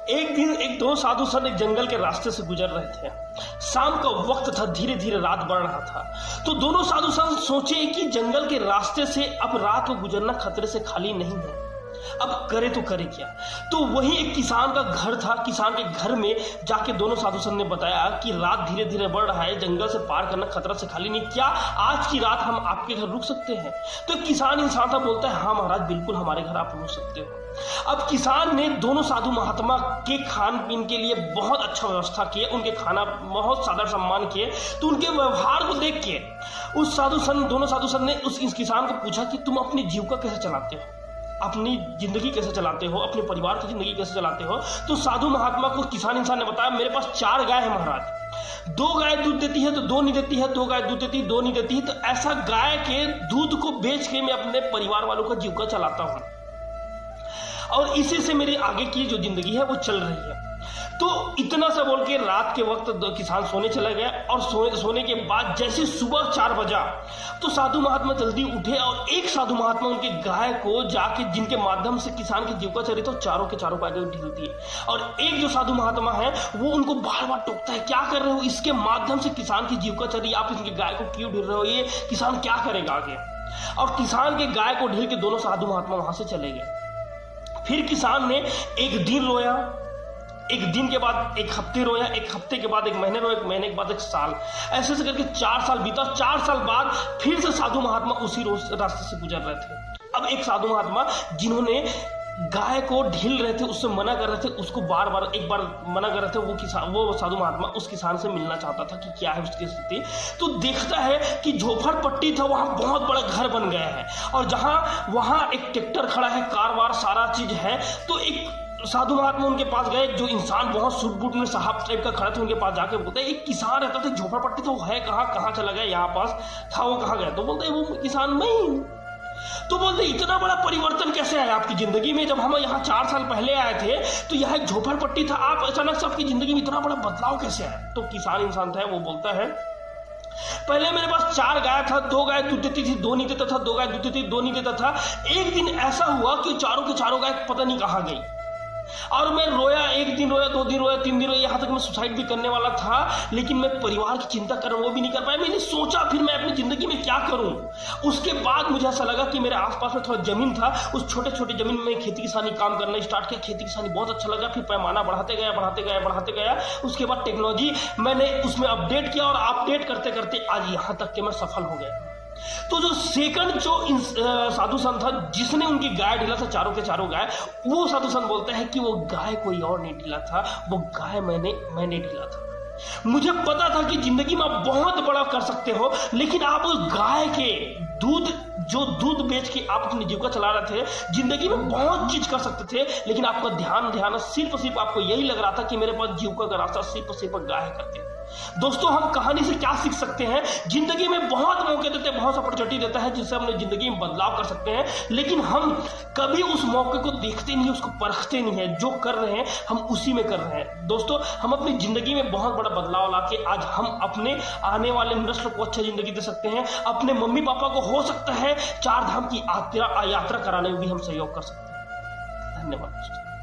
एक दिन एक दो साधु संत एक जंगल के रास्ते से गुजर रहे थे। शाम का वक्त था, धीरे धीरे रात बढ़ रहा था। तो दोनों साधु संत सोचे कि जंगल के रास्ते से अब रात को गुजरना खतरे से खाली नहीं है, अब करे तो करे क्या। तो वही एक किसान का घर था। किसान के घर में जाके दोनों साधु संत ने बताया कि रात धीरे धीरे बढ़ रहा है, जंगल से पार करना खतरा से खाली नहीं, क्या आज की रात हम आपके घर रुक सकते हैं। तो किसान इंसान था, बोलता है हाँ महाराज बिल्कुल हमारे घर आप रुक सकते हो। अब किसान ने दोनों साधु महात्मा के खान पीन के लिए बहुत अच्छा व्यवस्था किए, उनके खाना बहुत सादर सम्मान किए। तो उनके व्यवहार को देख के उस दोनों साधु संत ने उस किसान को पूछा कि तुम अपनी जीविका कैसे चलाते हो, अपनी जिंदगी कैसे चलाते हो, अपने परिवार की जिंदगी कैसे चलाते हो। तो साधु महात्मा को किसान इंसान ने बताया मेरे पास 4 गाय है महाराज, 2 गाय दूध देती है तो 2 नहीं देती है, 2 गाय दूध देती है 2 नहीं देती है। तो ऐसा गाय के दूध को बेच के मैं अपने परिवार वालों का जीविका चलाता हूं और इसी से मेरी आगे की जो जिंदगी है वो चल रही है। तो इतना सा बोल के रात के वक्त किसान सोने चला गया और सोने के बाद जैसे सुबह 4 बजा तो साधु महात्मा जल्दी उठे और एक साधु महात्मा उनके गाय को जाके जिनके माध्यम से किसान की जीविका चली तो चारों के चारों आगे ढील दिए। और एक जो साधु महात्मा है वो उनको बार बार टोकता है, क्या कर रहे हो, इसके माध्यम से किसान की जीविका चली, आप इनके गाय को क्यों ढील रहे हो, ये किसान क्या करेगा आगे। और किसान के गाय को ढील के दोनों साधु महात्मा वहां से चले गए। फिर किसान ने एक दिन रोया, एक दिन के बाद एक हफ्ते रोया, एक हफ्ते के बाद एक महीने रोया, एक महीने के बाद एक साल, ऐसे ऐसे करके 4 साल बीता। 4 साल बाद फिर से साधु महात्मा उसी रास्ते से गुजर रहे थे। अब एक साधु महात्मा जिन्होंने गाय को ढील रहे थे, उससे मना कर रहे थे, उसको एक बार मना कर रहे थे, वो साधु महात्मा उस किसान से मिलना चाहता था कि क्या है उसकी स्थिति। तो देखता है कि झोपड़पट्टी था, वहां बहुत बड़ा घर बन गया है और वहां एक ट्रैक्टर खड़ा है, कार वार सारा चीज है। तो एक साधु महात्मा उनके पास गए, जो इंसान बहुत सूट बूट में साहब टाइप का खड़ा था, उनके पास जाके बोलते एक किसान रहता था झोपड़पट्टी, तो है कहाँ चला गया, यहाँ पास था वो कहाँ गया। तो बोलते वो किसान मैं ही। तो बोलते इतना बड़ा परिवर्तन कैसे आया आपकी जिंदगी में, जब हम यहाँ 4 साल पहले आए थे तो यहाँ एक झोपड़पट्टी था, आप अचानक से आपकी जिंदगी में इतना बड़ा बदलाव कैसे आया। तो किसान इंसान था, वो बोलता है पहले मेरे पास 4 गाय था, 2 गाय दूध देती थी 2 नहीं देता था, 2 गाय दूध देती थी 2 नहीं देता था। एक दिन ऐसा हुआ कि चारों के चारों गाय पता नहीं कहाँ गई और मैं रोया, 1 दिन रोया, 2 दिन रोया, 3 दिन रोया, यहाँ तक मैं सुसाइड भी करने वाला था, लेकिन मैं परिवार की चिंता कर रहा हूँ वो भी नहीं कर पाया। मैंने सोचा फिर मैं अपनी जिंदगी में क्या करूं। उसके बाद मुझे ऐसा लगा कि मेरे आसपास में थोड़ा जमीन था, उस छोटे छोटे जमीन में खेती किसानी काम करना स्टार्ट किया। खेती किसानी बहुत अच्छा लगा, फिर पैमाना बढ़ाते गया। उसके बाद टेक्नोलॉजी मैंने उसमें अपडेट किया और अपडेट करते करते आज यहाँ तक कि मैं सफल हो गया। तो जो सेकंड साधु संत था जिसने उनकी गाय ढीला था, चारों के चारों गाय, वो साधु संत बोलते हैं कि वो गाय कोई और नहीं ढीला था, वो गाय मैंने ढीला था। मुझे पता था कि जिंदगी में आप बहुत बड़ा कर सकते हो, लेकिन आप उस गाय के दूध बेच के आप अपनी जीविका चला रहे थे, जिंदगी में बहुत चीज कर सकते थे, लेकिन आपका ध्यान सिर्फ आपको यही लग रहा था कि मेरे पास जीविका का रास्ता सिर्फ गाय करते। दोस्तों हम कहानी से क्या सीख सकते हैं, जिंदगी में बहुत मौके देते हैं, बहुत अपॉर्चुनिटी देता है जिससे हम जिंदगी में बदलाव कर सकते हैं, लेकिन हम कभी उस मौके को देखते नहीं, उसको परखते नहीं है। जो कर रहे हैं हम उसी में कर रहे हैं। दोस्तों हम अपनी जिंदगी में बहुत बड़ा बदलाव लाके आज हम अपने आने वाले नस्ल को अच्छी जिंदगी दे सकते हैं। अपने मम्मी पापा को हो सकता है 4 धाम की यात्रा कराने में भी हम सहयोग कर सकते हैं। धन्यवाद दोस्तों।